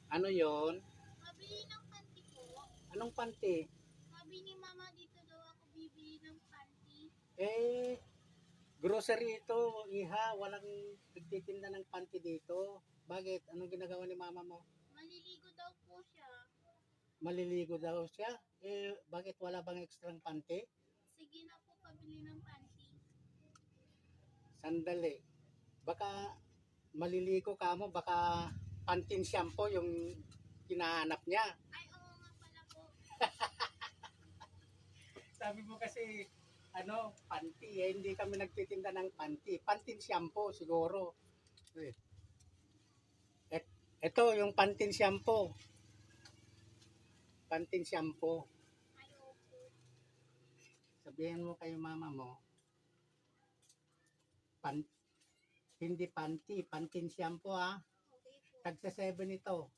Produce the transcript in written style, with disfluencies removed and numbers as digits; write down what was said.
Ano yon? Pabili ng panty po. Anong panty? Sabi ni mama dito daw ako bibili ng panty. Eh, grocery ito, iha. Walang nagtitinda ng panty dito. Bakit? Anong ginagawa ni mama mo? Maliligo daw po siya. Maliligo daw siya? Eh, bakit wala bang extrang panty? Sige na po pabili ng panty. Sandali. Baka maliligo ka mo, baka pantin shampoo yung hinahanap niya. Ay, oo nga pala po. Sabi mo kasi, panty. Eh, hindi kami nagtitinda ng panty. Pantin shampoo siguro. Eh, ito, yung pantin shampoo. Pantin shampoo. Ay, opo. Sabihin mo kay mama mo, pan, hindi panty, pantin shampoo ha. Okay po. Tagsa 7 ito.